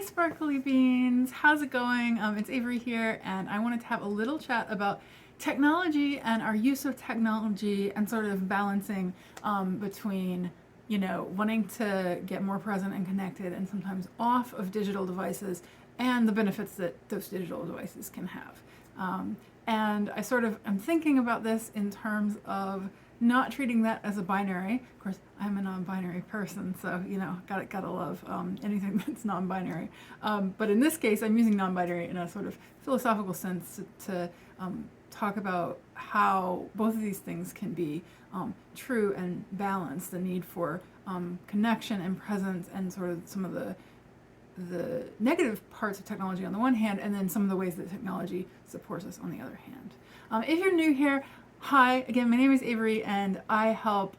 Sparkly Beans, how's it going? It's Avery here, and I wanted to have a little chat about technology and our use of technology and sort of balancing between, wanting to get more present and connected and sometimes off of digital devices and the benefits that those digital devices can have. And I sort of am thinking about this in terms of not treating that as a binary. Of course, I'm a non-binary person, so gotta love anything that's non-binary. But in this case, I'm using non-binary in a sort of philosophical sense to talk about how both of these things can be true and balanced. The need for connection and presence, and sort of some of the negative parts of technology on the one hand, and then some of the ways that technology supports us on the other hand. If you're new here, hi, again, my name is Avery, and I help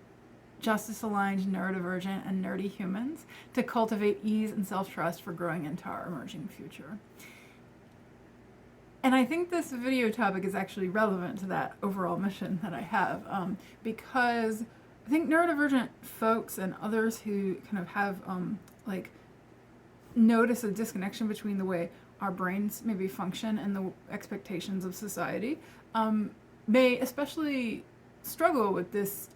justice-aligned, neurodivergent, and nerdy humans to cultivate ease and self-trust for growing into our emerging future. And I think this video topic is actually relevant to that overall mission that I have, because I think neurodivergent folks and others who kind of have notice a disconnection between the way our brains maybe function and the expectations of society may especially struggle with this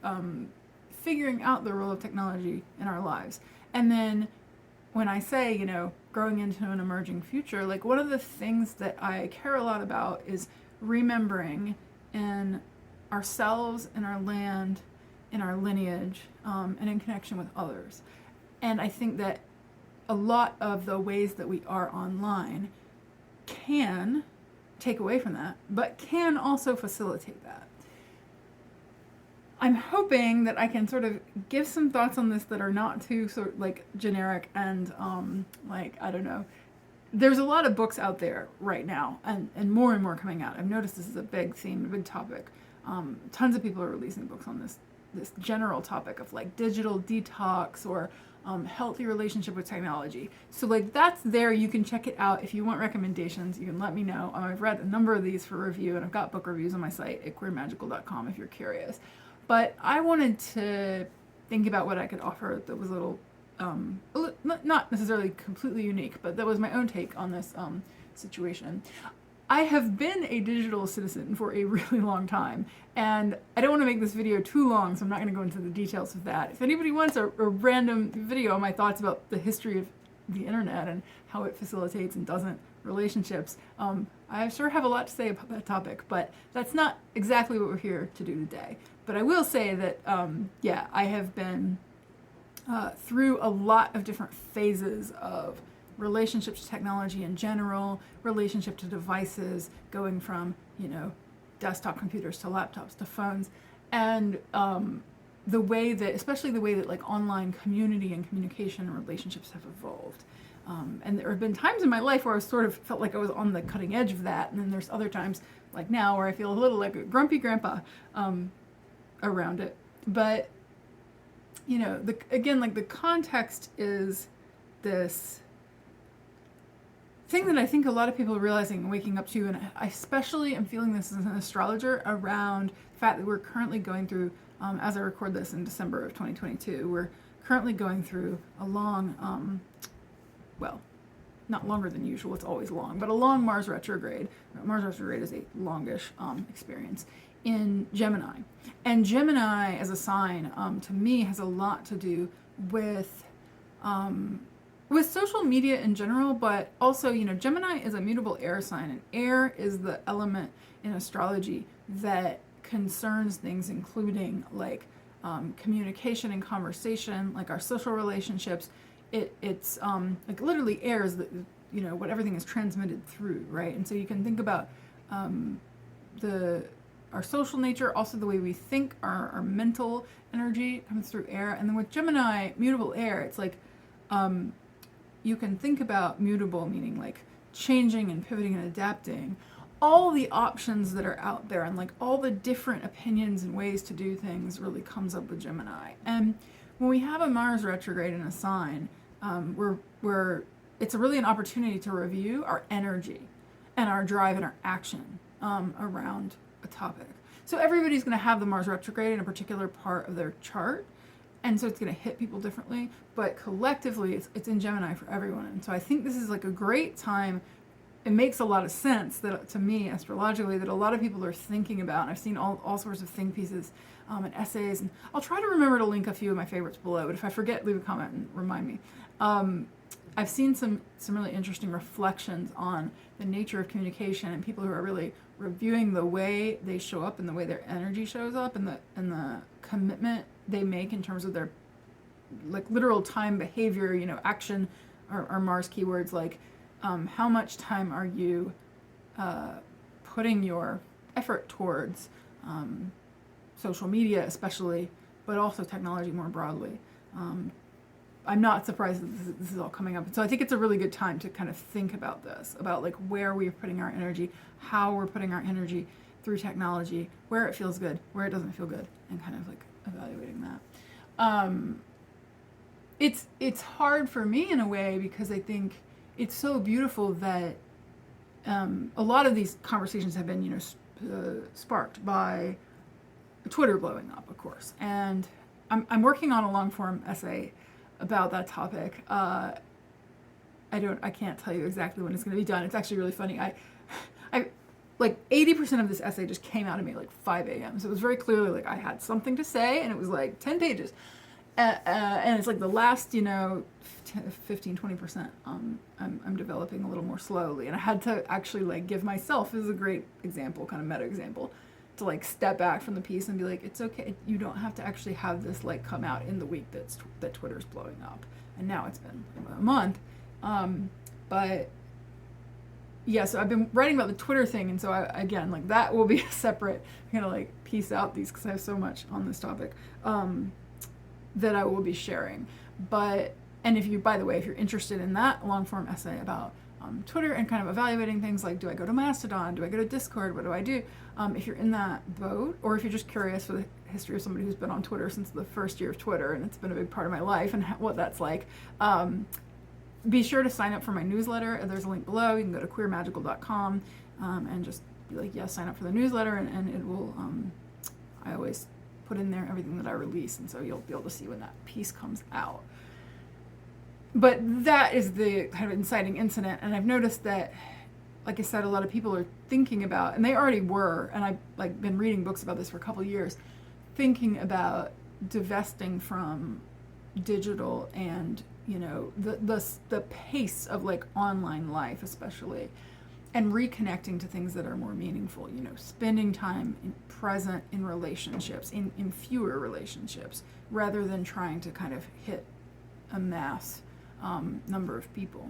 figuring out the role of technology in our lives. And then when I say, growing into an emerging future, like one of the things that I care a lot about is remembering in ourselves, in our land, in our lineage, and in connection with others. And I think that a lot of the ways that we are online can take away from that, but can also facilitate that. I'm hoping that I can sort of give some thoughts on this that are not too sort of generic and I don't know. There's a lot of books out there right now, and more coming out. I've noticed this is a big theme, a big topic. Tons of people are releasing books on this general topic of digital detox or healthy relationship with technology. So that's there. You can check it out. If you want recommendations, you can let me know. I've read a number of these for review, and I've got book reviews on my site at queermagical.com if you're curious. But I wanted to think about what I could offer that was a little, not necessarily completely unique, but that was my own take on this situation. I have been a digital citizen for a really long time, and I don't want to make this video too long, so I'm not going to go into the details of that. If anybody wants a random video on my thoughts about the history of the internet and how it facilitates and doesn't relationships, I sure have a lot to say about that topic, but that's not exactly what we're here to do today. But I will say that, I have been through a lot of different phases of relationship to technology in general, relationship to devices, going from, desktop computers to laptops to phones, and the way that, especially the way that online community and communication and relationships have evolved. And there have been times in my life where I sort of felt like I was on the cutting edge of that, and then there's other times, like now, where I feel a little like a grumpy grandpa around it. But, the context is this thing that I think a lot of people are realizing and waking up to, and I especially am feeling this as an astrologer around the fact that we're currently going through, as I record this in December of 2022, we're currently going through a long, not longer than usual, it's always long, but a long Mars retrograde. Mars retrograde is a longish experience in Gemini. And Gemini as a sign, to me, has a lot to do with social media in general, but also, Gemini is a mutable air sign, and air is the element in astrology that concerns things including communication and conversation, our social relationships. It's literally air is what everything is transmitted through, right? And so you can think about our social nature, also the way we think, our mental energy comes through air. And then with Gemini, mutable air, it's you can think about mutable meaning changing and pivoting and adapting, all the options that are out there, and all the different opinions and ways to do things really comes up with Gemini. And when we have a Mars retrograde in a sign, it's really an opportunity to review our energy and our drive and our action around a topic. So everybody's going to have the Mars retrograde in a particular part of their chart, and so it's going to hit people differently, but collectively it's in Gemini for everyone. And so I think this is like a great time. It makes a lot of sense that, to me, astrologically, that a lot of people are thinking about, and I've seen all sorts of think pieces and essays, and I'll try to remember to link a few of my favorites below, but if I forget, leave a comment and remind me. I've seen some really interesting reflections on the nature of communication, and people who are really reviewing the way they show up and the way their energy shows up, and the commitment they make in terms of their like literal time behavior, you know, action are Mars keywords, like how much time are you putting your effort towards social media especially, but also technology more broadly. I'm not surprised that this is all coming up. And so I think it's a really good time to kind of think about this, about like where we're putting our energy, how we're putting our energy through technology, where it feels good, where it doesn't feel good, and kind of like evaluating that. It's hard for me in a way because I think it's so beautiful that a lot of these conversations have been, you know, sparked by Twitter blowing up, of course. And I'm working on a long form essay about that topic. I can't tell you exactly when it's going to be done. It's actually really funny. I like 80% of this essay just came out of me like 5 a.m. So it was very clearly like I had something to say, and it was like 10 pages. And it's like the last, you know, 15, 20%, I'm developing a little more slowly. And I had to actually like give myself, this is a great example, kind of meta example, to like step back from the piece and be like, it's okay. You don't have to actually have this like come out in the week that Twitter's blowing up. And now it's been a month. But yeah, so I've been writing about the Twitter thing. And so again, like that will be a separate, I'm gonna like piece out these because I have so much on this topic that I will be sharing. But, and if you, by the way, if you're interested in that long form essay about Twitter and kind of evaluating things like, do I go to Mastodon? Do I go to Discord? What do I do? If you're in that boat, or if you're just curious for the history of somebody who's been on Twitter since the first year of Twitter, and it's been a big part of my life and what that's like, be sure to sign up for my newsletter. There's a link below. You can go to queermagical.com and just be like, yes, sign up for the newsletter, and it will, I always put in there everything that I release, and so you'll be able to see when that piece comes out. But that is the kind of inciting incident, and I've noticed that, like I said, a lot of people are thinking about, and they already were, and I've like been reading books about this for a couple of years, thinking about divesting from digital and, you know, the pace of like online life especially, and reconnecting to things that are more meaningful, you know, spending time present in relationships, in fewer relationships, rather than trying to kind of hit a mass number of people,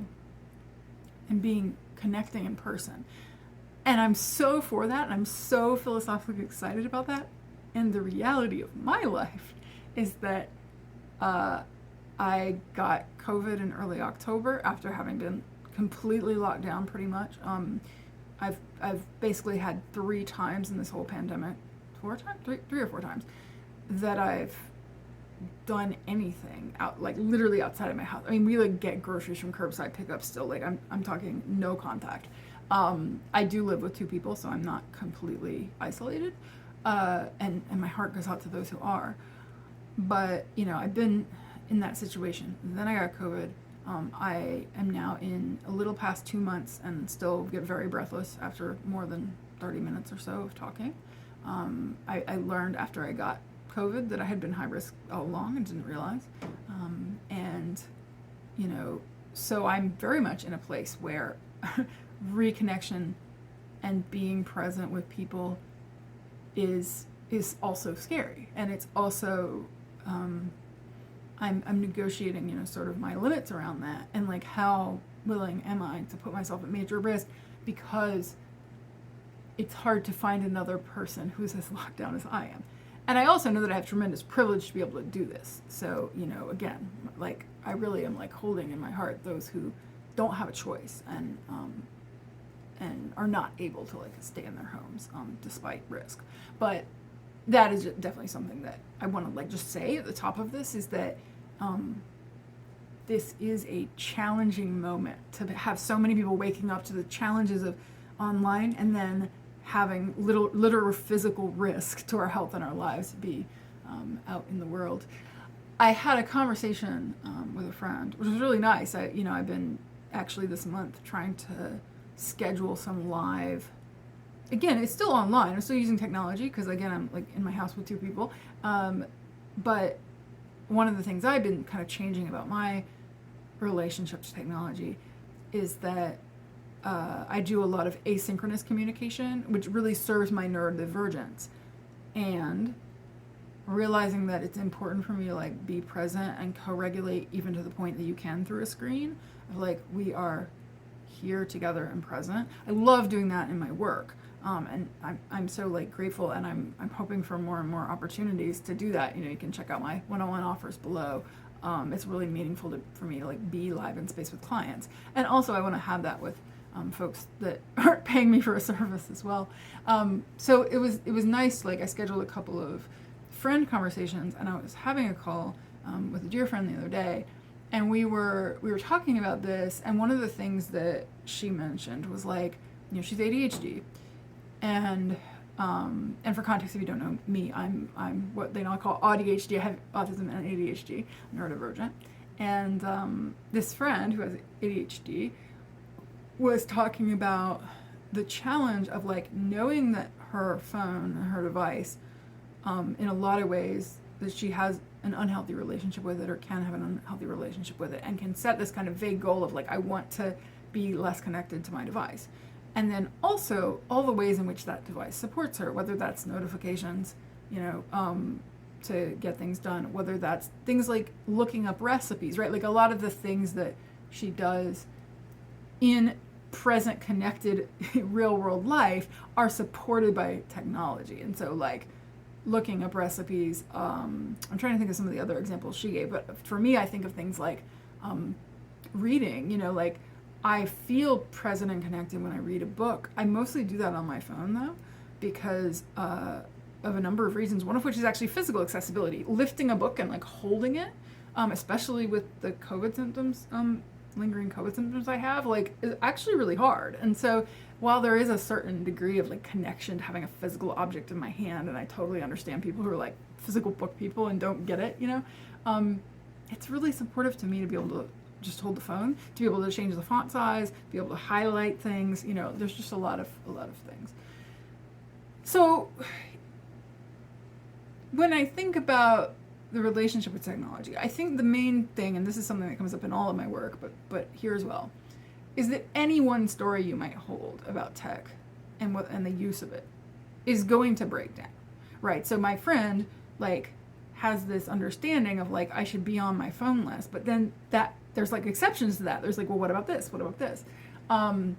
and connecting in person. And I'm so for that, and I'm so philosophically excited about that. And the reality of my life is that I got COVID in early October after having been completely locked down pretty much. I've basically had 3 times in this whole pandemic, 3 or 4 times, that I've done anything out, like literally outside of my house. I mean, we like get groceries from curbside pickup still, like I'm talking no contact. I do live with 2 people, so I'm not completely isolated, and my heart goes out to those who are. But, you know, I've been in that situation. Then I got COVID. I am now in a little past 2 months and still get very breathless after more than 30 minutes or so of talking. I learned after I got COVID that I had been high risk all along and didn't realize. And, you know, so I'm very much in a place where reconnection and being present with people is also scary. And it's also, I'm negotiating, you know, sort of my limits around that, and like how willing am I to put myself at major risk, because it's hard to find another person who's as locked down as I am. And I also know that I have tremendous privilege to be able to do this. So, you know, again, like I really am like holding in my heart those who don't have a choice and are not able to like stay in their homes despite risk. But that is definitely something that I want to like just say at the top of this, is that this is a challenging moment to have so many people waking up to the challenges of online, and then having literal physical risk to our health and our lives be out in the world. I had a conversation with a friend, which was really nice. I've been actually this month trying to schedule some live. Again, it's still online. I'm still using technology because again, I'm like in my house with two people. But one of the things I've been kind of changing about my relationship to technology is that I do a lot of asynchronous communication, which really serves my neurodivergence. And realizing that it's important for me to like be present and co-regulate even to the point that you can through a screen of like we are here together and present. I love doing that in my work. And I'm so like grateful, and I'm hoping for more and more opportunities to do that. You can check out my one-on-one offers below. It's really meaningful for me to like be live in space with clients, and also I want to have that with folks that aren't paying me for a service as well. So it was nice. Like I scheduled a couple of friend conversations, and I was having a call with a dear friend the other day, and we were talking about this. And one of the things that she mentioned was like, she's ADHD. And for context, if you don't know me, I'm what they now call ADHD. I have autism and ADHD, neurodivergent. And this friend who has ADHD was talking about the challenge of like knowing that her phone, her device, in a lot of ways that she has an unhealthy relationship with it, or can have an unhealthy relationship with it, and can set this kind of vague goal of like, I want to be less connected to my device. And then also all the ways in which that device supports her, whether that's notifications, to get things done, whether that's things like looking up recipes, right? Like a lot of the things that she does in present connected real world life are supported by technology. And so like looking up recipes, I'm trying to think of some of the other examples she gave, but for me, I think of things like reading, like I feel present and connected when I read a book. I mostly do that on my phone though, because of a number of reasons, one of which is actually physical accessibility. Lifting a book and like holding it, especially with the COVID symptoms, lingering COVID symptoms I have, like is actually really hard. And so while there is a certain degree of like connection to having a physical object in my hand, and I totally understand people who are like physical book people and don't get it, it's really supportive to me to be able to just hold the phone, to be able to change the font size, be able to highlight things. There's just a lot of things. So when I think about the relationship with technology, I think the main thing, and this is something that comes up in all of my work, but here as well, is that any one story you might hold about tech and the use of it is going to break down, right? So my friend like has this understanding of like I should be on my phone less, but then that there's like exceptions to that. There's like, well, what about this? What about this? I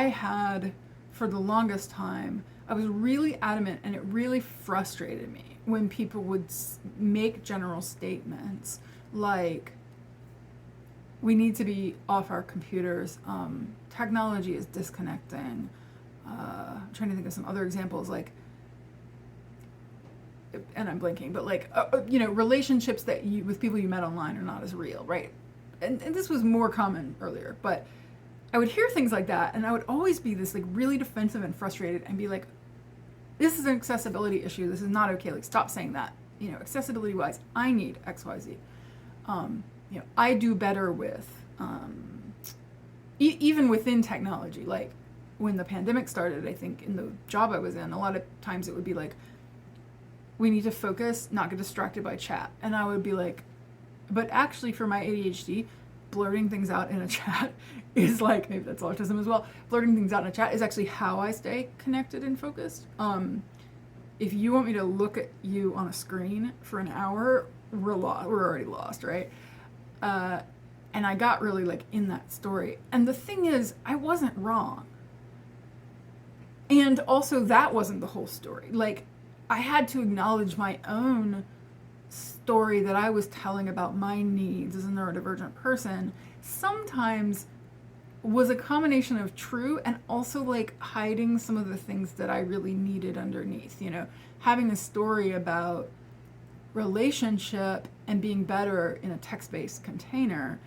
had for the longest time, I was really adamant, and it really frustrated me when people would make general statements like, we need to be off our computers, technology is disconnecting. I'm trying to think of some other examples, like, and I'm blanking, but like, relationships that with people you met online are not as real, right? And this was more common earlier, but I would hear things like that, and I would always be this like really defensive and frustrated and be like, this is an accessibility issue. This is not okay. Like, stop saying that. Accessibility wise, I need X, Y, Z. I do better with, even within technology. Like when the pandemic started, I think in the job I was in, a lot of times it would be like, we need to focus, not get distracted by chat. And I would be like, but actually for my ADHD, blurting things out in a chat is like, maybe that's autism as well, blurting things out in a chat is actually how I stay connected and focused. If you want me to look at you on a screen for an hour, we're already lost, right? And I got really like in that story. And the thing is, I wasn't wrong. And also that wasn't the whole story. Like, I had to acknowledge my own story that I was telling about my needs as a neurodivergent person sometimes was a combination of true and also like hiding some of the things that I really needed underneath. Having a story about relationship and being better in a text-based container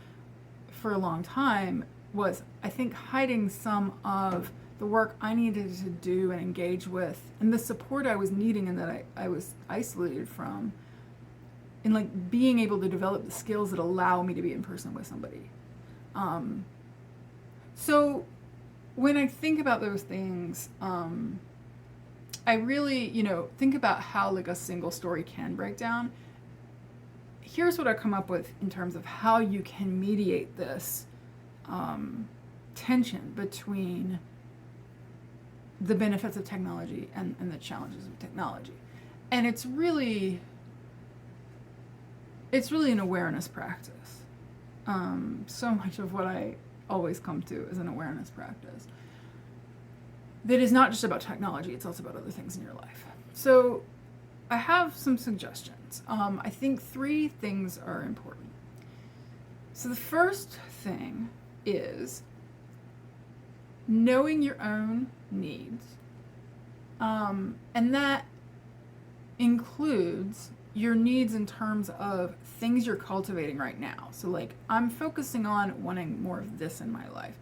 for a long time was, I think, hiding some of the work I needed to do and engage with, and the support I was needing and that I was isolated from, like being able to develop the skills that allow me to be in person with somebody. So when I think about those things, I really, think about how like a single story can break down. Here's what I come up with in terms of how you can mediate this tension between the benefits of technology and the challenges of technology. And it's really an awareness practice. So much of what I always come to is an awareness practice that is not just about technology, it's also about other things in your life. So I have some suggestions. I think 3 things are important. So the first thing is knowing your own needs. And that includes your needs in terms of things you're cultivating right now. So like, I'm focusing on wanting more of this in my life.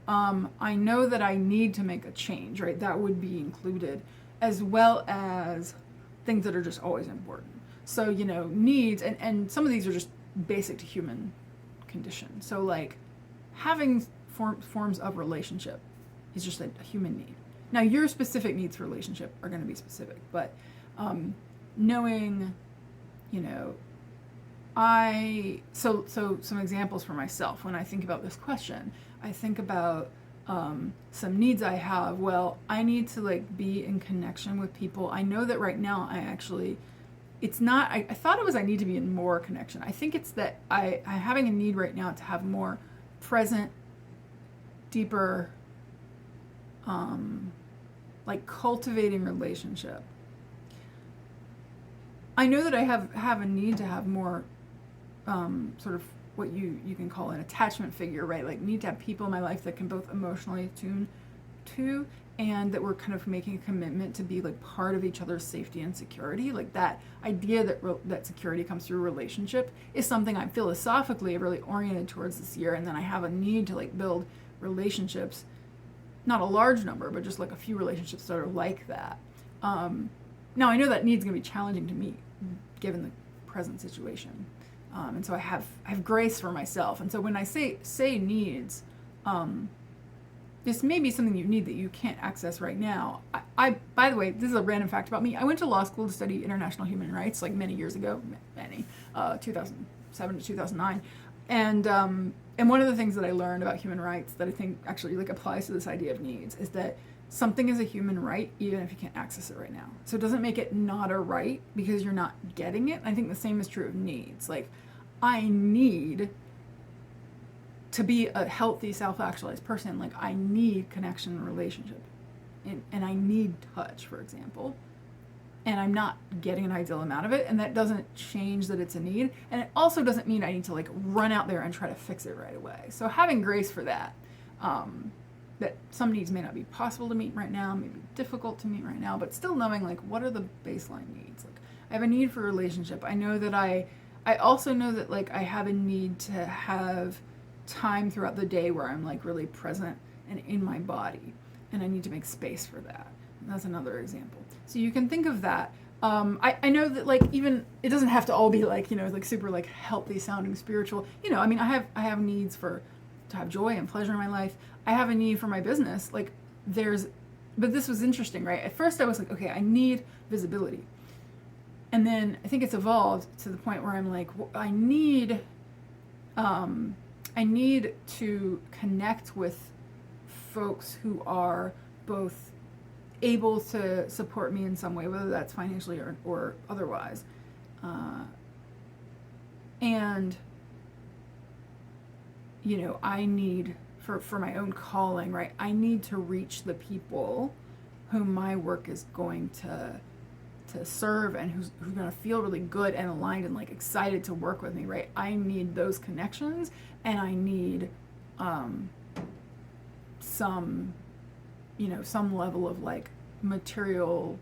I know that I need to make a change, right? That would be included, as well as things that are just always important. So, needs, and some of these are just basic to human condition. So like having forms of relationship is just a human need. Now your specific needs for relationship are going to be specific, but knowing, so some examples for myself. When I think about this question, I think about some needs I have. Well, I need to like be in connection with people. I know that right now it's not, I thought it was I need to be in more connection. I think it's that I'm having a need right now to have more present, deeper, like cultivating relationship. I know that I have a need to have more sort of what you can call an attachment figure, right? Like need to have people in my life that can both emotionally attune to, and that we're kind of making a commitment to be like part of each other's safety and security. Like that idea that security comes through relationship is something I'm philosophically really oriented towards this year. And then I have a need to like build relationships, not a large number, but just like a few relationships that are like that. Now I know that need's gonna be challenging to meet given the present situation. And so I have grace for myself. And so when I say needs, this may be something you need that you can't access right now. I by the way, this is a random fact about me. I went to law school to study international human rights like many years ago, 2007 to 2009. And one of the things that I learned about human rights that I think actually like applies to this idea of needs is that something is a human right even if you can't access it right now. So it doesn't make it not a right because you're not getting it. I think the same is true of needs. Like, I need to be a healthy, self-actualized person. Like, I need connection and relationship. And I need touch, for example. And I'm not getting an ideal amount of it. And that doesn't change that it's a need. And it also doesn't mean I need to like run out there and try to fix it right away. So having grace for that, that some needs may not be possible to meet right now, may be difficult to meet right now, but still knowing like what are the baseline needs. Like, I have a need for relationship. I know that I also know that like I have a need to have time throughout the day where I'm like really present and in my body, and I need to make space for that. And that's another example. So you can think of that. I know that like even it doesn't have to all be like like super like healthy sounding spiritual. I mean I have needs to have joy and pleasure in my life. I have a need for my business. Like but this was interesting, right? At first I was like, okay, I need visibility. And then I think it's evolved to the point where I'm like, well, I need to connect with folks who are both able to support me in some way, whether that's financially or otherwise. And I need for my own calling, right? I need to reach the people whom my work is going to serve and who's going to feel really good and aligned and like excited to work with me, right? I need those connections, and I need some level of like material.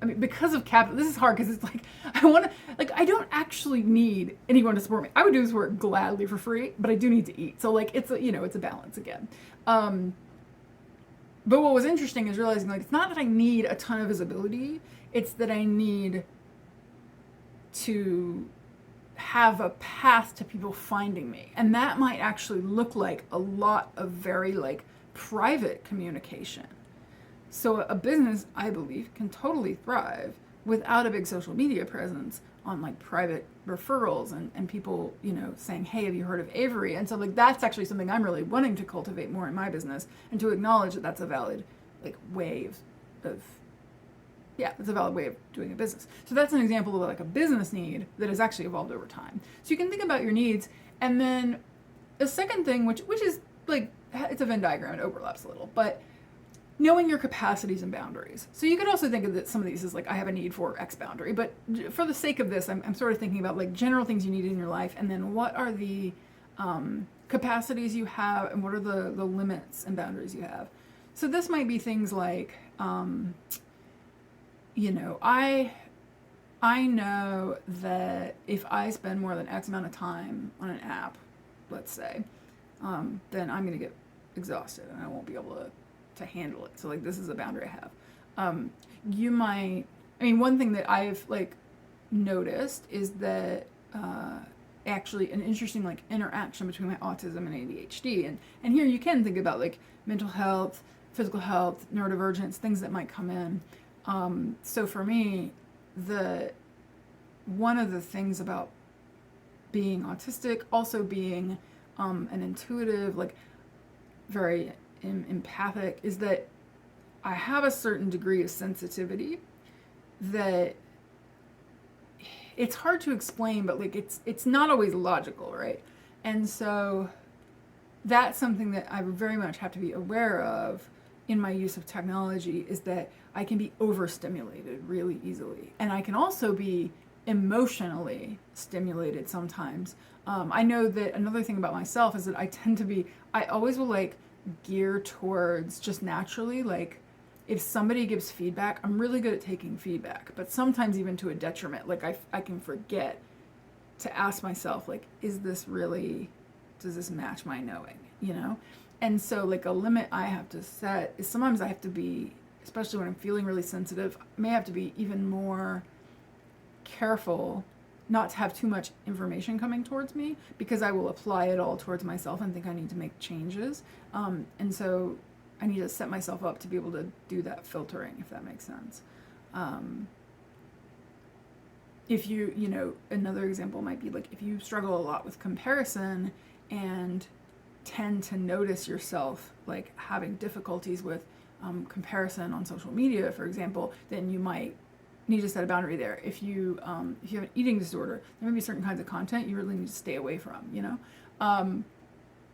I mean, because of this is hard because it's like I don't actually need anyone to support me. I would do this work gladly for free, but I do need to eat. So like it's a balance again. But what was interesting is realizing like it's not that I need a ton of visibility. It's that I need to have a path to people finding me. And that might actually look like a lot of very like private communication. So a business, I believe, can totally thrive without a big social media presence on like private referrals and people, you know, saying, hey, have you heard of Avery? And so like that's actually something I'm really wanting to cultivate more in my business, and to acknowledge that that's a valid like way of yeah, it's a valid way of doing a business. So that's an example of like a business need that has actually evolved over time. So you can think about your needs, and then the second thing, which is like, it's a Venn diagram, it overlaps a little, but knowing your capacities and boundaries. So you could also think of that some of these as like, I have a need for X boundary, but for the sake of this, I'm sort of thinking about like general things you need in your life, and then what are the capacities you have, and what are the limits and boundaries you have. So this might be things like, you know, I know that if I spend more than X amount of time on an app, let's say, then I'm going to get exhausted and I won't be able to handle it. So like, this is a boundary I have. You might, I mean, one thing that I've like noticed is that actually an interesting like interaction between my autism and ADHD. And here you can think about like mental health, physical health, neurodivergence, things that might come in. So for me, one of the things about being autistic, also being an intuitive, like very empathic, is that I have a certain degree of sensitivity that it's hard to explain, but like it's not always logical, right? And so that's something that I very much have to be aware of in my use of technology, is that I can be overstimulated really easily. And I can also be emotionally stimulated sometimes. I know that another thing about myself is that I always will like gear towards just naturally, like if somebody gives feedback, I'm really good at taking feedback, but sometimes even to a detriment. Like I can forget to ask myself, like, does this match my knowing, you know? And so like a limit I have to set is sometimes I have to be, especially when I'm feeling really sensitive, I may have to be even more careful not to have too much information coming towards me, because I will apply it all towards myself and think I need to make changes. And so I need to set myself up to be able to do that filtering, if that makes sense. If you know, another example might be like, if you struggle a lot with comparison and tend to notice yourself like having difficulties with comparison on social media, for example, then you might need to set a boundary there. If you have an eating disorder, there may be certain kinds of content you really need to stay away from, you know?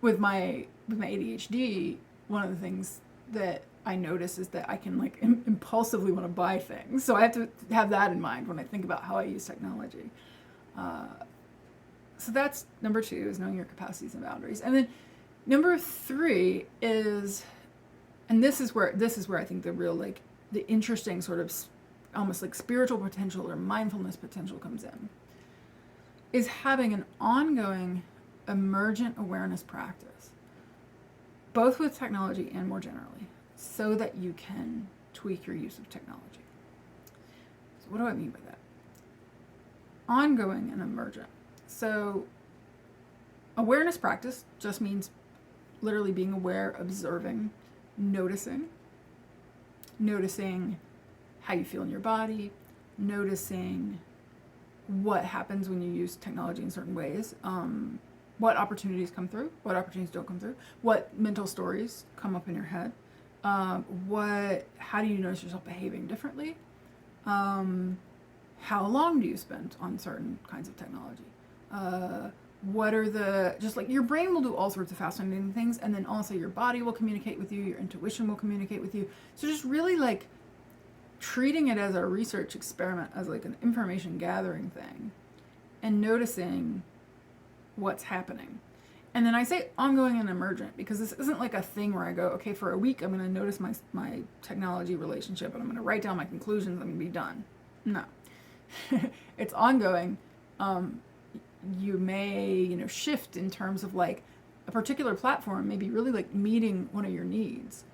With my ADHD, one of the things that I notice is that I can like impulsively want to buy things. So I have to have that in mind when I think about how I use technology. So that's number 2, is knowing your capacities and boundaries. And then number 3 is, and this is where I think the real like the interesting sort of almost like spiritual potential or mindfulness potential comes in, is having an ongoing emergent awareness practice, both with technology and more generally, so that you can tweak your use of technology. So what do I mean by that? Ongoing and emergent. So awareness practice just means literally being aware, observing, noticing how you feel in your body, noticing what happens when you use technology in certain ways, what opportunities come through, what opportunities don't come through, what mental stories come up in your head, how do you notice yourself behaving differently, how long do you spend on certain kinds of technology, just like your brain will do all sorts of fascinating things, and then also your body will communicate with you, your intuition will communicate with you. So just really like treating it as a research experiment, as like an information gathering thing, and noticing what's happening. And then I say ongoing and emergent, because this isn't like a thing where I go, okay, for a week I'm going to notice my technology relationship and I'm going to write down my conclusions, I'm going to be done. No. It's ongoing. You may, shift in terms of like a particular platform may be really like meeting one of your needs,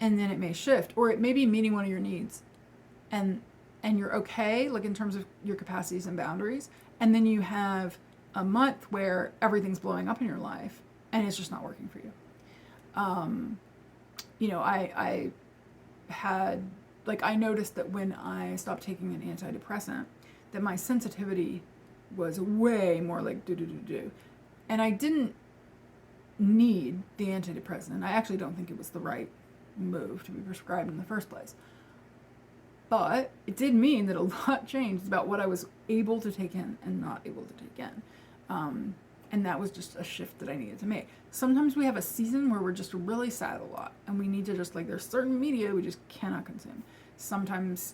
and then it may shift, or it may be meeting one of your needs and you're okay, like in terms of your capacities and boundaries, And then you have a month where everything's blowing up in your life and it's just not working for you. I had, like, I noticed that when I stopped taking an antidepressant, that my sensitivity was way more like do. And I didn't need the antidepressant. I actually don't think it was the right move to be prescribed in the first place. But it did mean that a lot changed about what I was able to take in and not able to take in. And that was just a shift that I needed to make. Sometimes we have a season where we're just really sad a lot and we need to just, like, there's certain media we just cannot consume. Sometimes,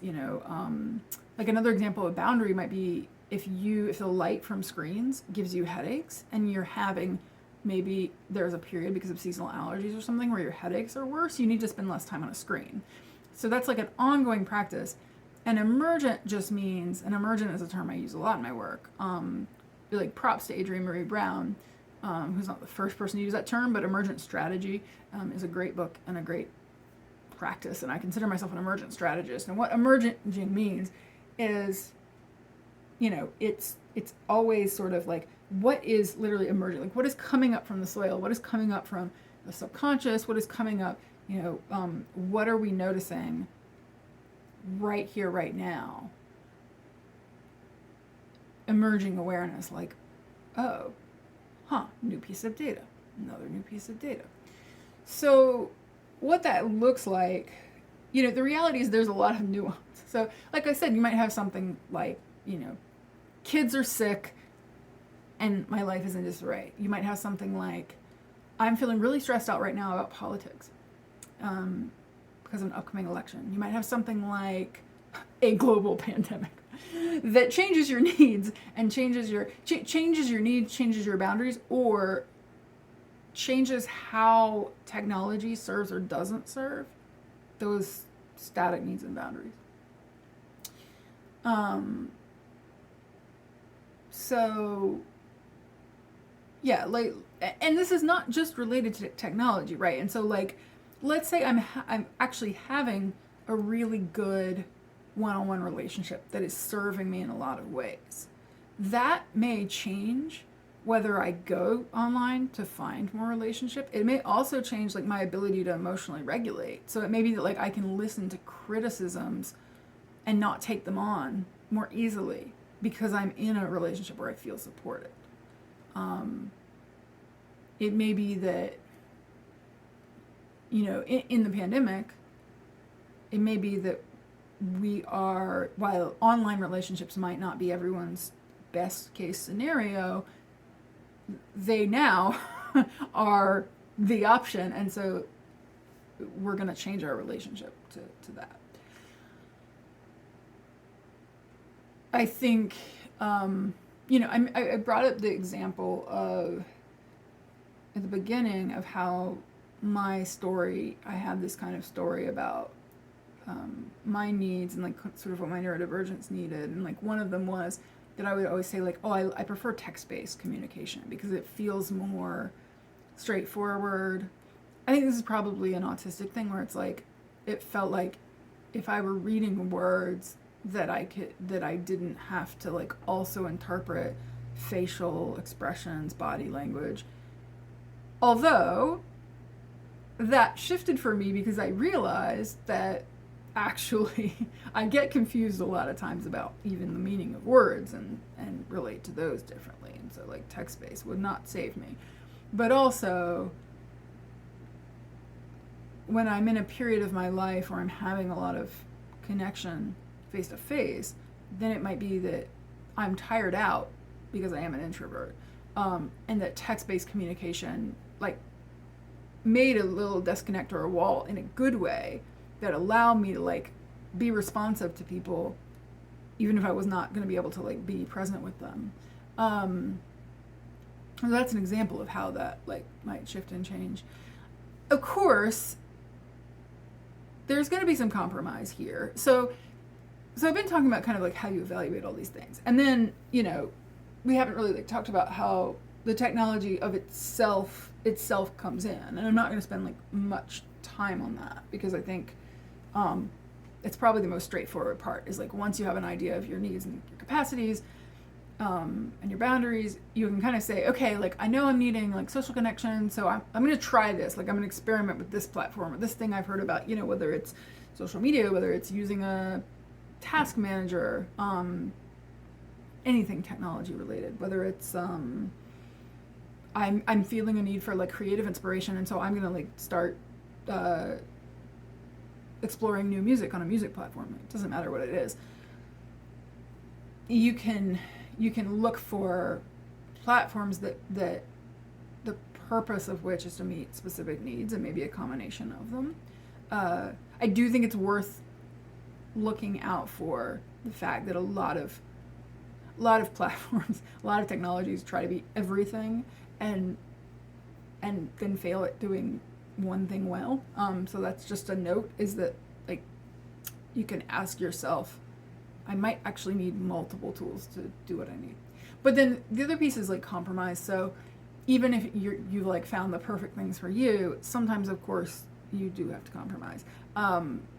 like another example of boundary might be if the light from screens gives you headaches and you're having, maybe there's a period because of seasonal allergies or something where your headaches are worse, you need to spend less time on a screen. So that's like an ongoing practice. And emergent just means, and emergent is a term I use a lot in my work. Like, props to Adrienne Marie Brown, who's not the first person to use that term, but Emergent Strategy is a great book and a great practice. And I consider myself an emergent strategist. And what emerging means is, it's always sort of like, what is literally emerging? Like, what is coming up from the soil? What is coming up from the subconscious? What is coming up? What are we noticing right here, right now? Emerging awareness, like, new piece of data, another new piece of data. So what that looks like, the reality is there's a lot of nuance. So like I said, you might have something like, kids are sick and my life is in disarray. You might have something like, I'm feeling really stressed out right now about politics because of an upcoming election. You might have something like a global pandemic that changes your needs and changes your needs, changes your boundaries, or changes how technology serves or doesn't serve those static needs and boundaries. So yeah, like, and this is not just related to technology, right? And so, like, let's say I'm actually having a really good one-on-one relationship that is serving me in a lot of ways. That may change whether I go online to find more relationship. It may also change, like, my ability to emotionally regulate. So it may be that, like, I can listen to criticisms and not take them on more easily because I'm in a relationship where I feel supported. It may be that, in the pandemic, it may be that while online relationships might not be everyone's best case scenario, they now are the option, and so we're going to change our relationship to that. I think, I brought up the example of, at the beginning, of how my story, I have this kind of story about my needs and, like, sort of what my neurodivergence needed. And, like, one of them was that I would always say, like, I prefer text-based communication because it feels more straightforward. I think this is probably an autistic thing where it's like, it felt like if I were reading words that I didn't have to, like, also interpret facial expressions, body language. Although that shifted for me because I realized that actually I get confused a lot of times about even the meaning of words and relate to those differently. And so, like, text-based would not save me. But also, when I'm in a period of my life where I'm having a lot of connection face-to-face, then it might be that I'm tired out because I am an introvert. And that text-based communication, like, made a little disconnect or a wall in a good way that allowed me to, like, be responsive to people even if I was not going to be able to, like, be present with them. So that's an example of how that, like, might shift and change. Of course, there's going to be some compromise here. So I've been talking about kind of, like, how you evaluate all these things. And then, we haven't really, like, talked about how the technology of itself comes in. And I'm not going to spend, like, much time on that because I think it's probably the most straightforward part is, like, once you have an idea of your needs and your capacities, and your boundaries, you can kind of say, okay, like I know I'm needing like social connection, so I'm going to try this. Like I'm going to experiment with this platform or this thing I've heard about, you know, whether it's social media, whether it's using a task manager, anything technology related, whether it's I'm feeling a need for like creative inspiration, and so I'm going to like start exploring new music on a music platform. It doesn't matter what it is. You can look for platforms that the purpose of which is to meet specific needs, and maybe a combination of them. I do think it's worth looking out for the fact that a lot of platforms, a lot of technologies try to be everything, and then fail at doing one thing well. So that's just a note, is that like you can ask yourself, I might actually need multiple tools to do what I need. But then the other piece is like compromise. So even if you've like found the perfect things for you, sometimes of course you do have to compromise.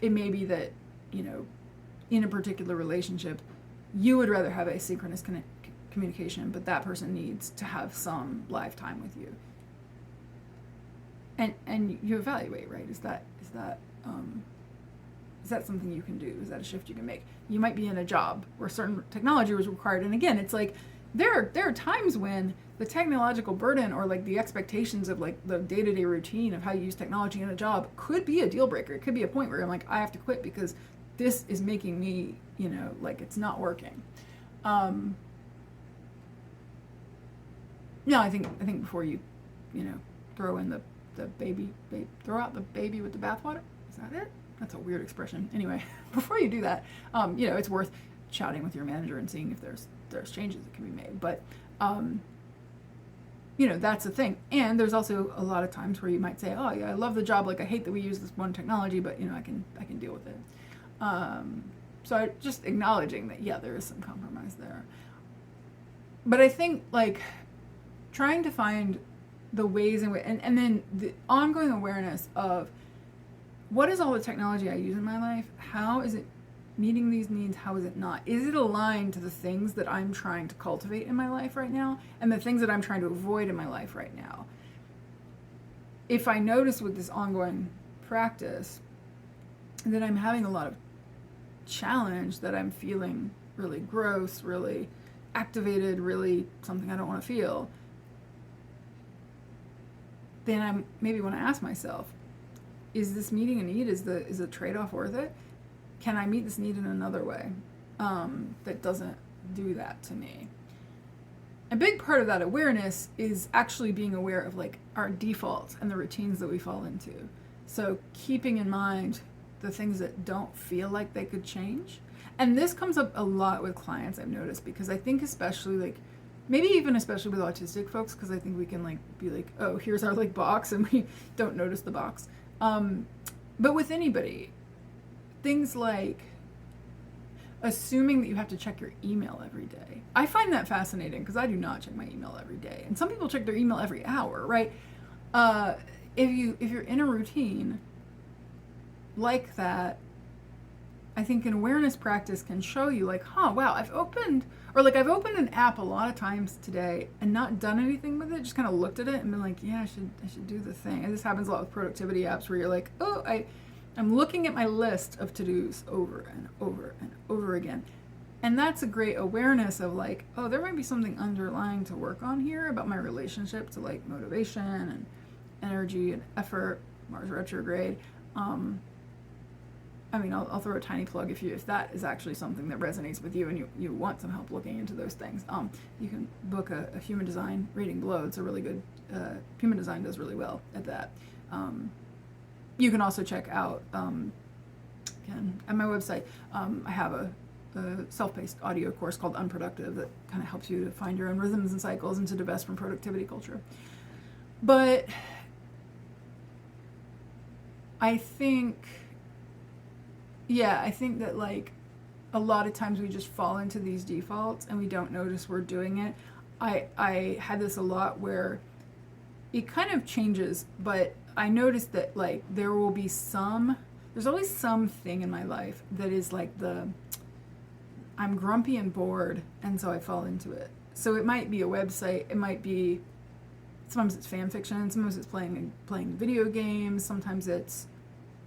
It may be that, you know, in a particular relationship, you would rather have asynchronous communication, but that person needs to have some live time with you. And you evaluate, right? Is that something you can do? Is that a shift you can make? You might be in a job where certain technology was required, and again, it's like there are times when the technological burden or like the expectations of like the day-to-day routine of how you use technology in a job could be a deal breaker. It could be a point where I'm like, I have to quit because this is making me, you know, like it's not working. No, I think before you know, throw in throw out the baby with the bathwater. Is that it? That's a weird expression. Anyway, before you do that, you know, it's worth chatting with your manager and seeing if there's changes that can be made. But you know, that's the thing. And there's also a lot of times where you might say, oh yeah, I love the job, like I hate that we use this one technology, but you know, I can deal with it. So just acknowledging that, yeah, there is some compromise there. But I think like trying to find the ways in which, and then the ongoing awareness of what is all the technology I use in my life? How is it meeting these needs? How is it not? Is it aligned to the things that I'm trying to cultivate in my life right now and the things that I'm trying to avoid in my life right now? If I notice with this ongoing practice that I'm having a lot of challenge, that I'm feeling really gross, really activated, really something I don't want to feel, then I maybe want to ask myself, is this meeting a need? Is the trade-off worth it? Can I meet this need in another way that doesn't do that to me? A big part of that awareness is actually being aware of like our defaults and the routines that we fall into. So keeping in mind the things that don't feel like they could change. And this comes up a lot with clients, I've noticed, because I think especially like, maybe even especially with autistic folks, because I think we can like be like, oh, here's our like box, and we don't notice the box. But with anybody, things like assuming that you have to check your email every day. I find that fascinating because I do not check my email every day. And some people check their email every hour, right? If you're in a routine like that, I think an awareness practice can show you like, wow, I've opened an app a lot of times today and not done anything with it, just kind of looked at it and been like, yeah, I should do the thing. And this happens a lot with productivity apps where you're like, oh, I'm looking at my list of to-dos over and over and over again. And that's a great awareness of like, oh, there might be something underlying to work on here about my relationship to like motivation and energy and effort, Mars retrograde. I mean, I'll throw a tiny plug if that is actually something that resonates with you and you want some help looking into those things. You can book a human design reading below. It's a really good, human design does really well at that. You can also check out, again, at my website, I have a self-paced audio course called Unproductive that kind of helps you to find your own rhythms and cycles and to divest from productivity culture. But I think that like a lot of times we just fall into these defaults and we don't notice we're doing it. I had this a lot where it kind of changes, but I noticed that like there's always something in my life that is like I'm grumpy and bored, and so I fall into it. So it might be a website, it might be, sometimes it's fan fiction, sometimes it's playing video games, sometimes it's,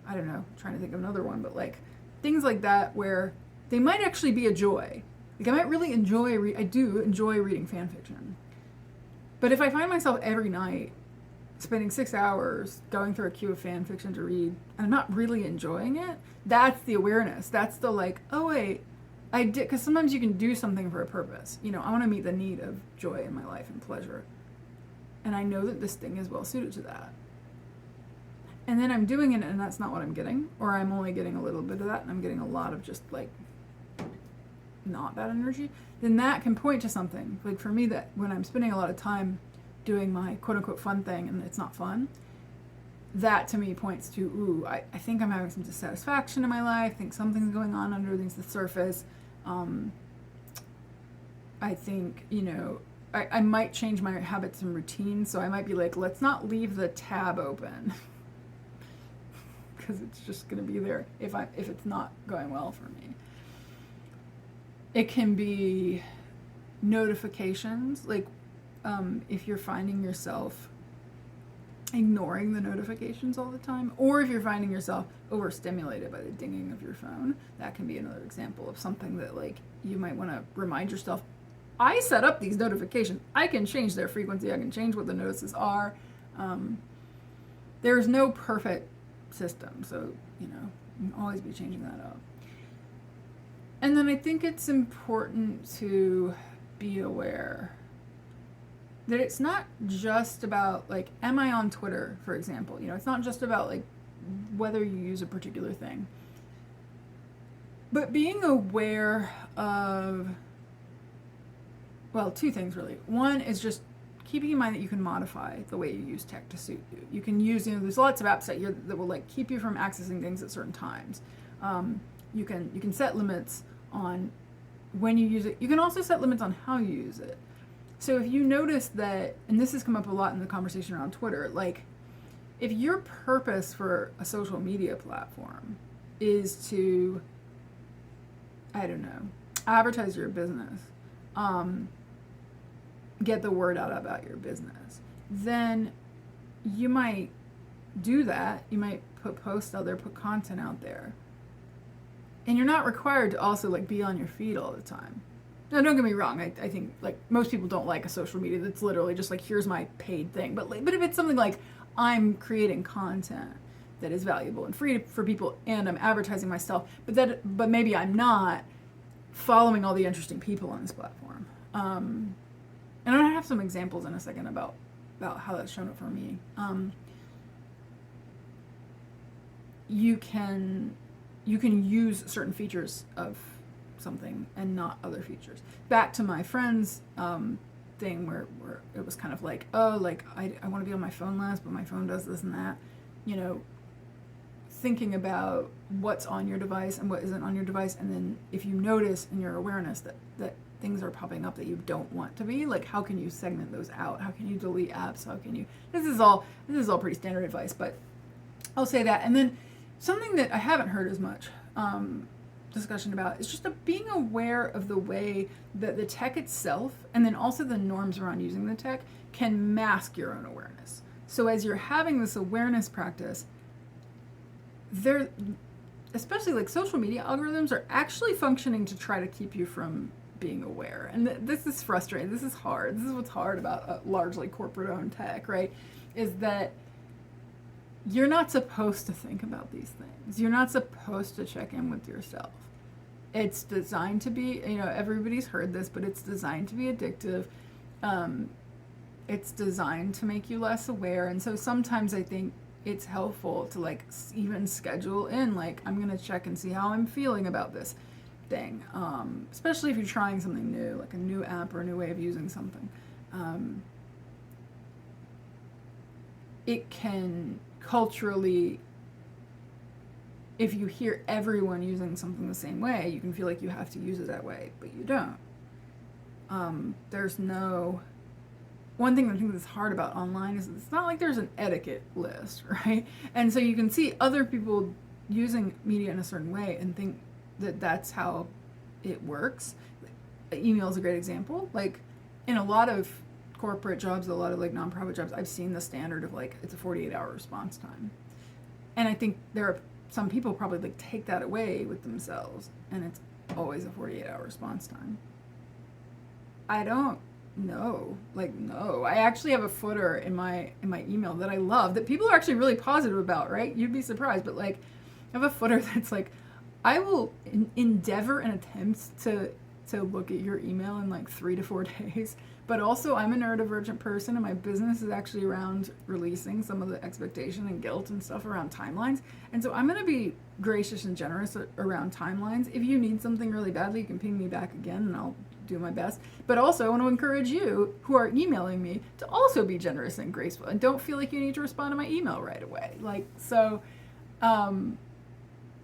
I don't know, trying to think of another one, but like things like that where they might actually be a joy. Like I might really enjoy, I do enjoy reading fan fiction. But if I find myself every night spending 6 hours going through a queue of fan fiction to read, and I'm not really enjoying it, that's the awareness. That's the like, oh wait, I did, because sometimes you can do something for a purpose. You know, I want to meet the need of joy in my life and pleasure. And I know that this thing is well suited to that. And then I'm doing it and that's not what I'm getting, or I'm only getting a little bit of that and I'm getting a lot of just like not that energy, then that can point to something. Like for me, that when I'm spending a lot of time doing my quote unquote fun thing and it's not fun, that to me points to, ooh, I think I'm having some dissatisfaction in my life. I think something's going on underneath the surface. I think, you know, I might change my habits and routines. So I might be like, let's not leave the tab open because it's just going to be there if it's not going well for me. It can be notifications, like if you're finding yourself ignoring the notifications all the time, or if you're finding yourself overstimulated by the dinging of your phone, that can be another example of something that like you might want to remind yourself, I set up these notifications. I can change their frequency. I can change what the notices are. There's no perfect system, so you know, you can always be changing that up. And then I think it's important to be aware that it's not just about, like, am I on Twitter, for example? You know, it's not just about, like, whether you use a particular thing. But being aware of, well, two things, really. One is just keeping in mind that you can modify the way you use tech to suit you. You can use, you know, there's lots of apps that will, like, keep you from accessing things at certain times. You can set limits on when you use it. You can also set limits on how you use it. So if you notice that, and this has come up a lot in the conversation around Twitter, like if your purpose for a social media platform is to, I don't know, advertise your business, get the word out about your business, then you might do that. You might put posts out there, put content out there. And you're not required to also like be on your feed all the time. Now, don't get me wrong. I think like most people don't like a social media that's literally just like, here's my paid thing. But if it's something like I'm creating content that is valuable and free for people, and I'm advertising myself, but maybe I'm not following all the interesting people on this platform. And I'm gonna have some examples in a second about how that's shown up for me. You can use certain features of something and not other features. Back to my friend's thing where it was kind of like, oh, like I want to be on my phone less, but my phone does this and that. You know, thinking about what's on your device and what isn't on your device, and then if you notice in your awareness that things are popping up that you don't want to be, like how can you segment those out? How can you delete apps? How can you, this is all pretty standard advice, but I'll say that. And then something that I haven't heard as much discussion about is just being aware of the way that the tech itself, and then also the norms around using the tech, can mask your own awareness. So as you're having this awareness practice, there, especially like social media algorithms, are actually functioning to try to keep you from being aware. And this is frustrating. This is hard. This is what's hard about largely corporate-owned tech, right? Is that you're not supposed to think about these things. You're not supposed to check in with yourself. It's designed to be, you know, everybody's heard this, but it's designed to be addictive. It's designed to make you less aware. And so sometimes I think it's helpful to like even schedule in, like, I'm going to check and see how I'm feeling about this thing. Especially if you're trying something new, like a new app or a new way of using something. It can culturally, if you hear everyone using something the same way, you can feel like you have to use it that way, but you don't. There's no, one thing I think that's hard about online is it's not like there's an etiquette list, right? And so you can see other people using media in a certain way and think that that's how it works. Email is a great example. Like in a lot of corporate jobs, a lot of like nonprofit jobs, I've seen the standard of like it's a 48-hour response time. And I think there are some people probably like take that away with themselves, and it's always a 48-hour response time. I don't know. Like, no. I actually have a footer in my email that I love that people are actually really positive about, right? You'd be surprised, but like I have a footer that's like, I will endeavor and attempt to look at your email in like 3 to 4 days. But also, I'm a neurodivergent person, and my business is actually around releasing some of the expectation and guilt and stuff around timelines. And so I'm going to be gracious and generous around timelines. If you need something really badly, you can ping me back again, and I'll do my best. But also, I want to encourage you who are emailing me to also be generous and graceful, and don't feel like you need to respond to my email right away. Like, so, and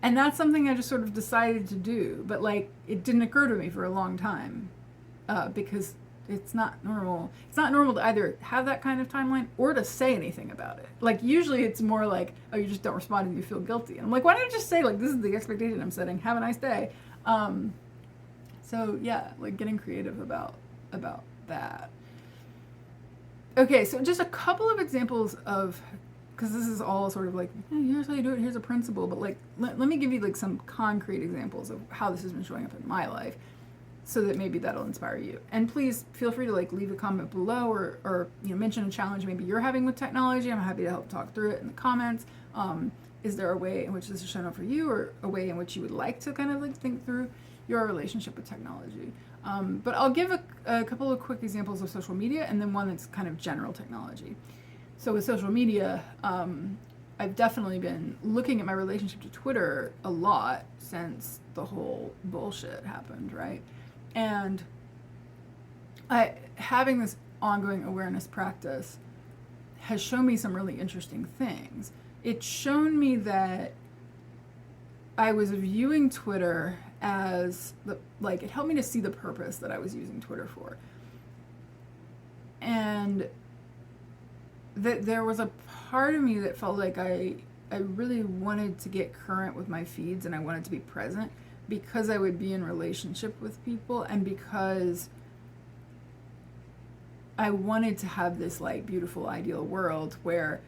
that's something I just sort of decided to do. But like, it didn't occur to me for a long time, because it's not normal. It's not normal to either have that kind of timeline or to say anything about it. Like, usually it's more like, oh, you just don't respond and you feel guilty. And I'm like, why don't you just say, like, this is the expectation I'm setting. Have a nice day. So yeah, like getting creative about that. Okay, so just a couple of examples of, because this is all sort of like, hey, here's how you do it, here's a principle, but like, let me give you like some concrete examples of how this has been showing up in my life, so that maybe that'll inspire you. And please feel free to like leave a comment below, or you know, mention a challenge maybe you're having with technology. I'm happy to help talk through it in the comments. Is there a way in which this is shown up for you, or a way in which you would like to kind of like think through your relationship with technology? But I'll give a couple of quick examples of social media, and then one that's kind of general technology. So with social media, I've definitely been looking at my relationship to Twitter a lot since the whole bullshit happened, right? And having this ongoing awareness practice has shown me some really interesting things. It's shown me that I was viewing Twitter as it helped me to see the purpose that I was using Twitter for. And that there was a part of me that felt like I really wanted to get current with my feeds, and I wanted to be present because I would be in relationship with people, and because I wanted to have this like beautiful ideal world where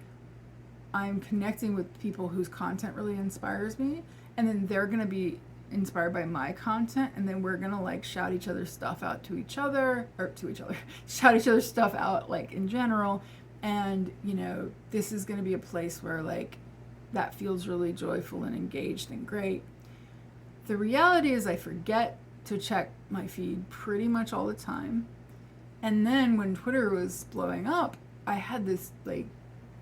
I'm connecting with people whose content really inspires me, and then they're going to be inspired by my content, and then we're going to like shout each other's stuff out to each other, shout each other's stuff out like in general. And you know, this is going to be a place where like that feels really joyful and engaged and great. The reality is I forget to check my feed pretty much all the time. And then when Twitter was blowing up, I had this like,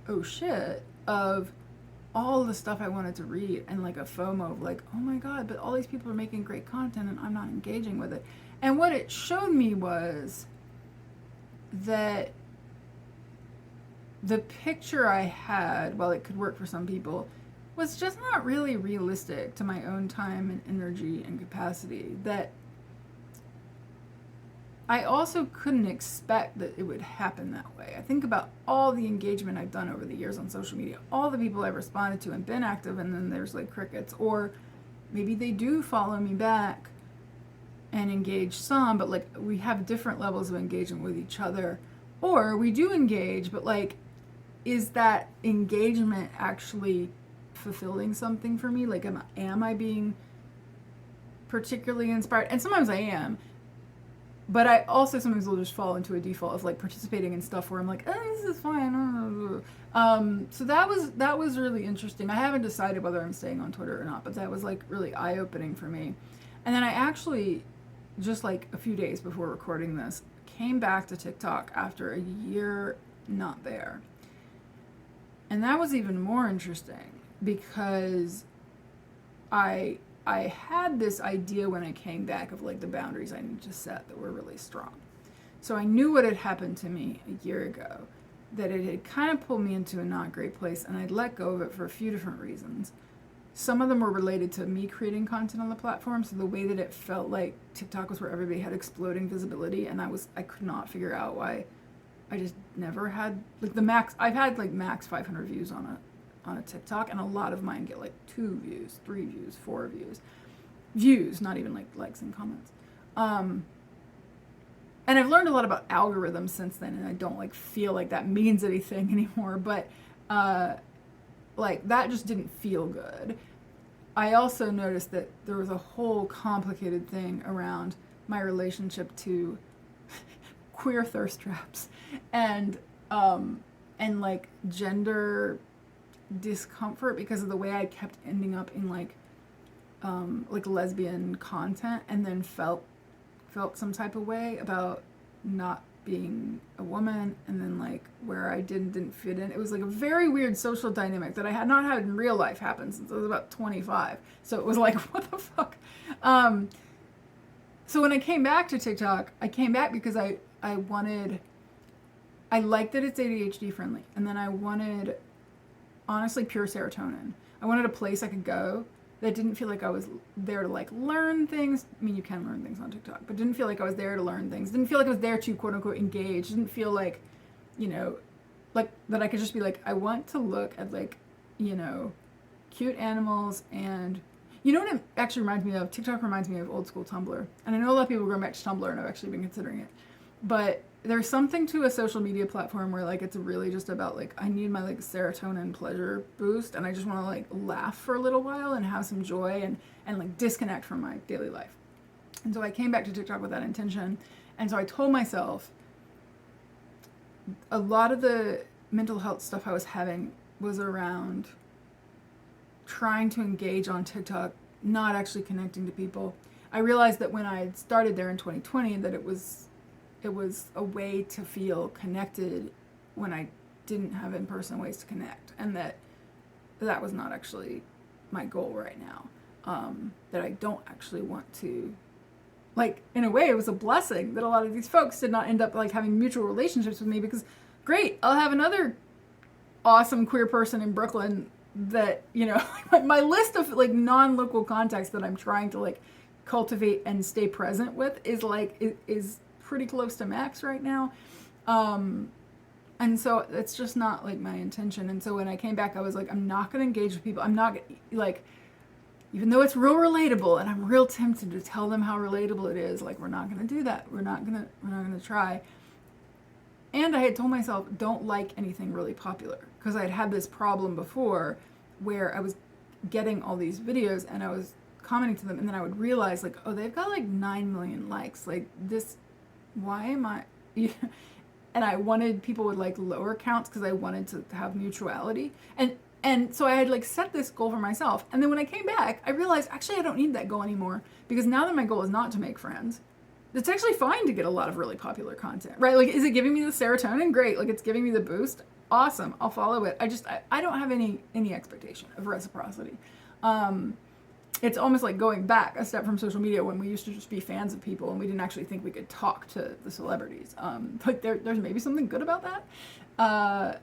oh shit, of all the stuff I wanted to read, and like a FOMO of like, oh my God, but all these people are making great content and I'm not engaging with it. And what it showed me was that the picture I had, while it could work for some people, was just not really realistic to my own time and energy and capacity. That I also couldn't expect that it would happen that way. I think about all the engagement I've done over the years on social media, all the people I've responded to and been active, and then there's like crickets. Or maybe they do follow me back and engage some, but like we have different levels of engagement with each other. Or we do engage, but like, is that engagement actually fulfilling something for me? Like, am I being particularly inspired? And sometimes I am, but I also sometimes will just fall into a default of like participating in stuff where I'm like, oh, this is fine. So that was really interesting. I haven't decided whether I'm staying on Twitter or not, but that was like really eye-opening for me. And then I actually, just like a few days before recording this, came back to TikTok after a year not there. And that was even more interesting, because I had this idea when I came back of like the boundaries I need to set that were really strong. So I knew what had happened to me a year ago, that it had kind of pulled me into a not great place, and I'd let go of it for a few different reasons. Some of them were related to me creating content on the platform, so the way that it felt like TikTok was where everybody had exploding visibility, and I could not figure out why I just never had like the max. I've had like max 500 views on a TikTok, and a lot of mine get like 2 views, 3 views, 4 views. views, not even like likes and comments. And I've learned a lot about algorithms since then, and I don't like feel like that means anything anymore, but like that just didn't feel good. I also noticed that there was a whole complicated thing around my relationship to queer thirst traps and like gender discomfort because of the way I kept ending up in like lesbian content, and then felt some type of way about not being a woman, and then like where I didn't fit in. It was like a very weird social dynamic that I had not had in real life happen since I was about 25. So it was like, what the fuck? So when I came back to TikTok, I came back because I liked that it's ADHD friendly, and then I wanted, honestly, pure serotonin. I wanted a place I could go that didn't feel like I was there to like learn things. I mean, you can learn things on TikTok, but didn't feel like I was there to learn things. Didn't feel like I was there to quote unquote engage. Didn't feel like, you know, like that I could just be like, I want to look at like, you know, cute animals. And you know what it actually reminds me of? TikTok reminds me of old school Tumblr. And I know a lot of people are going back to Tumblr, and I've actually been considering it. But there's something to a social media platform where like it's really just about like I need my like serotonin pleasure boost, and I just want to like laugh for a little while and have some joy and like disconnect from my daily life. And so I came back to TikTok with that intention. And so I told myself a lot of the mental health stuff I was having was around trying to engage on TikTok, not actually connecting to people. I realized that when I started there in 2020 that it was a way to feel connected when I didn't have in-person ways to connect, and that was not actually my goal right now. That I don't actually want to, like, in a way it was a blessing that a lot of these folks did not end up like having mutual relationships with me, because great, I'll have another awesome queer person in Brooklyn that, you know, my list of like non-local contacts that I'm trying to like cultivate and stay present with is pretty close to max right now. And so it's just not like my intention. And so when I came back, I was like, I'm not going to engage with people. I'm not like, even though it's real relatable and I'm real tempted to tell them how relatable it is, like, we're not going to do that. We're not going to try. And I had told myself, don't like anything really popular, because I had this problem before where I was getting all these videos and I was commenting to them, and then I would realize like, oh, they've got like 9 million likes. Like this, why am I? And I wanted people with like lower counts because I wanted to have mutuality. And so I had like set this goal for myself. And then when I came back, I realized actually I don't need that goal anymore, because now that my goal is not to make friends, it's actually fine to get a lot of really popular content, right? Like, is it giving me the serotonin? Great. Like, it's giving me the boost. Awesome. I'll follow it. I don't have any expectation of reciprocity. It's almost like going back a step from social media when we used to just be fans of people and we didn't actually think we could talk to the celebrities. But there's maybe something good about that.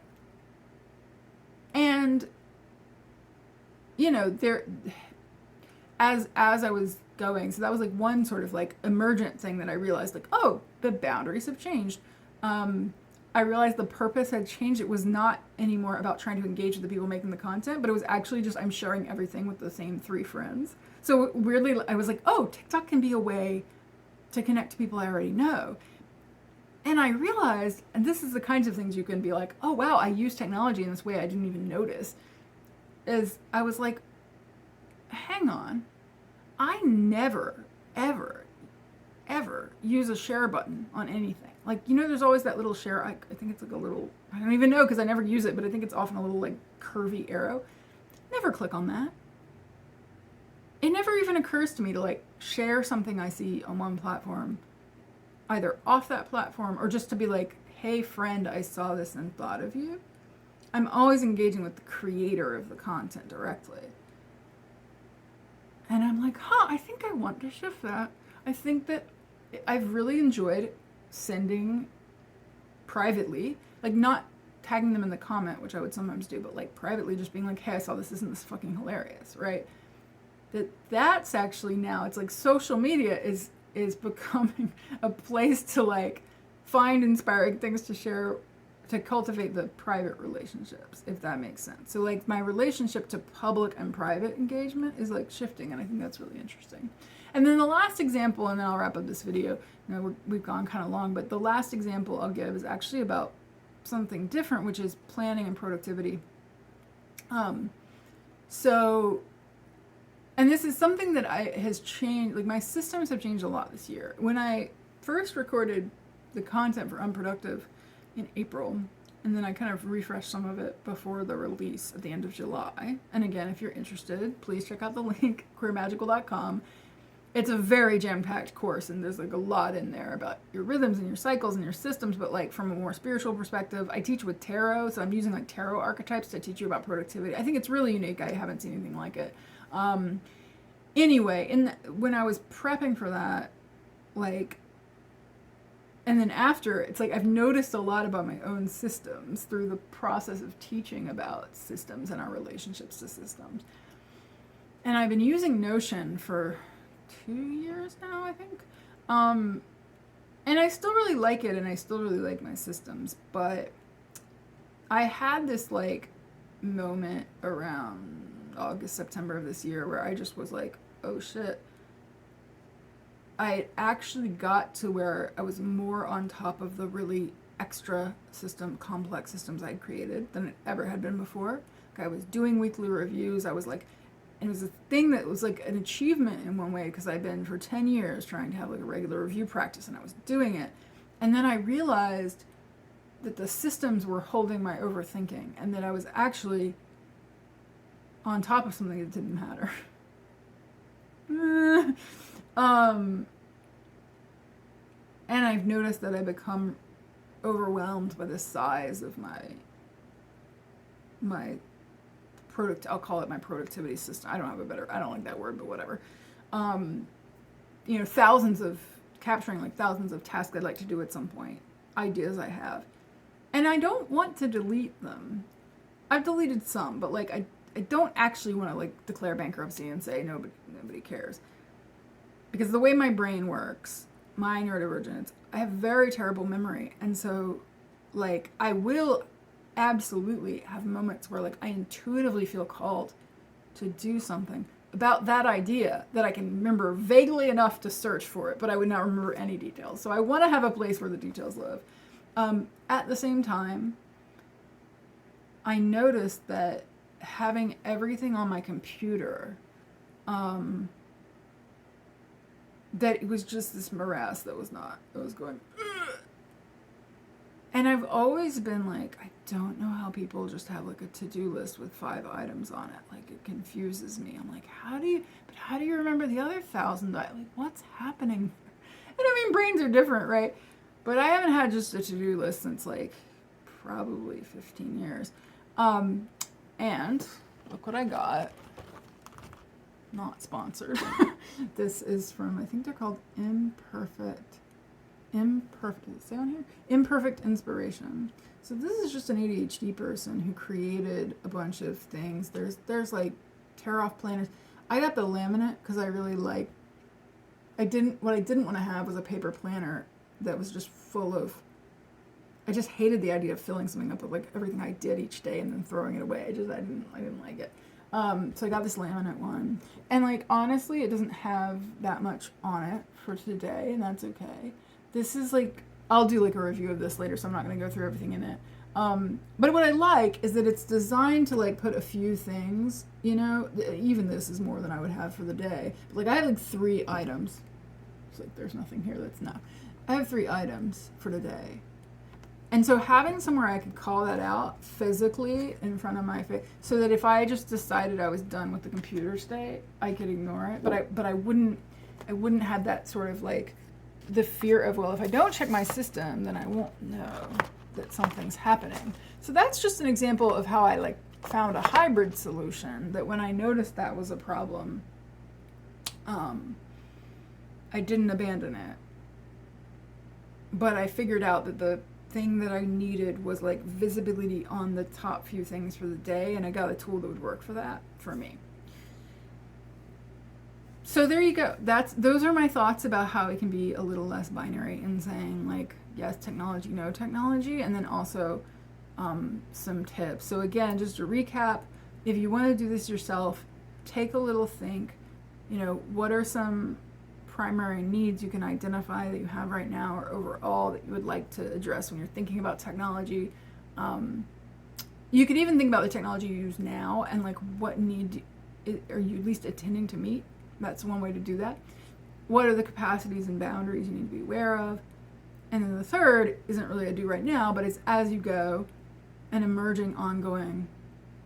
And, you know, as I was going, so that was like one sort of like emergent thing that I realized, like, oh, the boundaries have changed. I realized the purpose had changed. It was not anymore about trying to engage with the people making the content, but it was actually just I'm sharing everything with the same 3 friends. So weirdly, I was like, oh, TikTok can be a way to connect to people I already know. And I realized, and this is the kinds of things you can be like, oh wow, I use technology in this way I didn't even notice, is I was like, hang on, I never, ever, ever use a share button on anything. Like, you know, there's always that little share, I think it's like a little, I don't even know because I never use it, but I think it's often a little like curvy arrow. Never click on that. It never even occurs to me to like share something I see on one platform, either off that platform or just to be like, hey friend, I saw this and thought of you. I'm always engaging with the creator of the content directly. And I'm like, I think I want to shift that. I think that I've really enjoyed sending privately, like not tagging them in the comment, which I would sometimes do, but like privately just being like, hey, I saw this, isn't this fucking hilarious, right? That's actually now, it's like social media is becoming a place to like find inspiring things to share to cultivate the private relationships, if that makes sense. So like my relationship to public and private engagement is like shifting, and I think that's really interesting. And then the last example, and then I'll wrap up this video. You know, we've gone kind of long, but the last example I'll give is actually about something different, which is planning and productivity. So, and this is something that has changed, like my systems have changed a lot this year. When I first recorded the content for Unproductive in April, and then I kind of refreshed some of it before the release at the end of July. And again, if you're interested, please check out the link, queermagical.com. It's a very jam-packed course, and there's like a lot in there about your rhythms and your cycles and your systems, but like from a more spiritual perspective. I teach with tarot, so I'm using like tarot archetypes to teach you about productivity. I think it's really unique. I haven't seen anything like it. Anyway, when I was prepping for that, like, and then after, it's like I've noticed a lot about my own systems through the process of teaching about systems and our relationships to systems. And I've been using Notion for 2 years now, I think. And I still really like it, and I still really like my systems, but I had this like moment around August, September of this year where I just was like, oh shit. I actually got to where I was more on top of the really extra complex systems I'd created than it ever had been before. Like I was doing weekly reviews. I was like, and it was a thing that was like an achievement in one way, because I'd been for 10 years trying to have like a regular review practice, and I was doing it. And then I realized that the systems were holding my overthinking, and that I was actually on top of something that didn't matter. And I've noticed that I become overwhelmed by the size of my I'll call it my productivity system. I don't like that word, but whatever. You know, thousands of tasks I'd like to do at some point, ideas I have. And I don't want to delete them. I've deleted some, but like I don't actually want to like declare bankruptcy and say nobody cares. Because the way my brain works, my neurodivergence, I have very terrible memory. And so like I will absolutely have moments where like I intuitively feel called to do something about that idea that I can remember vaguely enough to search for it, but I would not remember any details. So I want to have a place where the details live. At the same time, I noticed that having everything on my computer, that it was just this morass that was going, ugh. And I've always been like, I don't know how people just have like a to-do list with 5 items on it. Like it confuses me. I'm like, how do you remember the other 1,000? Like, what's happening? And I mean, brains are different, right? But I haven't had just a to-do list since like probably 15 years. And look what I got. Not sponsored. This is from, I think they're called Imperfect, does it say on here? Imperfect Inspiration. So this is just an ADHD person who created a bunch of things. There's like tear-off planners. I got the laminate because I really like, what I didn't want to have was a paper planner that was just full of, I just hated the idea of filling something up with like everything I did each day and then throwing it away. I didn't like it. So I got this laminate one, and like honestly, it doesn't have that much on it for today, and that's okay. This is like, I'll do like a review of this later, so I'm not going to go through everything in it. But what I like is that it's designed to like put a few things, you know, even this is more than I would have for the day. But like I have like 3 items. It's like there's nothing here that's not. I have 3 items for today. And so having somewhere I could call that out physically in front of my face, so that if I just decided I was done with the computer state, I could ignore it. But I wouldn't have that sort of like the fear of, well, if I don't check my system, then I won't know that something's happening. So that's just an example of how I like found a hybrid solution, that when I noticed that was a problem, I didn't abandon it. But I figured out that the thing that I needed was like visibility on the top few things for the day, and I got a tool that would work for that for me. So there you go. Those are my thoughts about how it can be a little less binary in saying like yes technology, no technology, and then also some tips. So again, just to recap, if you want to do this yourself, take a little think, you know, what are some primary needs you can identify that you have right now or overall that you would like to address when you're thinking about technology. You could even think about the technology you use now and like what need are you at least intending to meet. That's one way to do that. What are the capacities and boundaries you need to be aware of? And then the third isn't really a do right now, but it's as you go, an emerging ongoing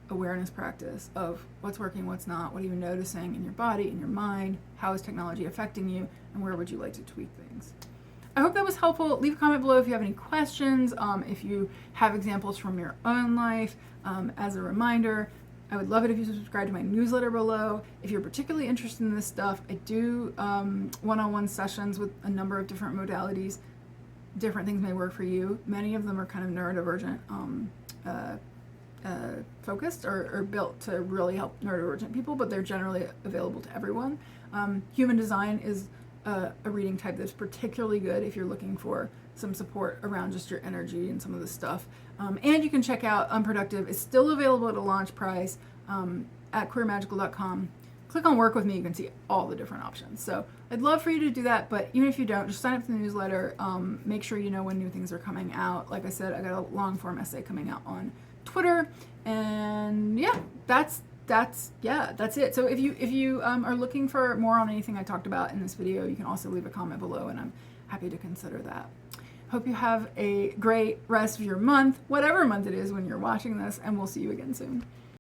awareness practice of what's working, what's not, what are you noticing in your body, in your mind, how is technology affecting you, and where would you like to tweak things. I hope that was helpful. Leave a comment below if you have any questions, if you have examples from your own life. As a reminder, I would love it if you subscribe to my newsletter below. If you're particularly interested in this stuff, I do one-on-one sessions with a number of different modalities. Different things may work for you. Many of them are kind of neurodivergent focused or built to really help neurodivergent people, but they're generally available to everyone. Human design is a reading type that's particularly good if you're looking for some support around just your energy and some of the stuff. And you can check out Unproductive. It's still available at a launch price at queermagical.com. Click on work with me, you can see all the different options. So I'd love for you to do that, but even if you don't, just sign up for the newsletter. Make sure you know when new things are coming out. Like I said, I got a long form essay coming out on Twitter, and yeah, that's it. So if you are looking for more on anything I talked about in this video, you can also leave a comment below, and I'm happy to consider that. Hope you have a great rest of your month, whatever month it is when you're watching this, and we'll see you again soon.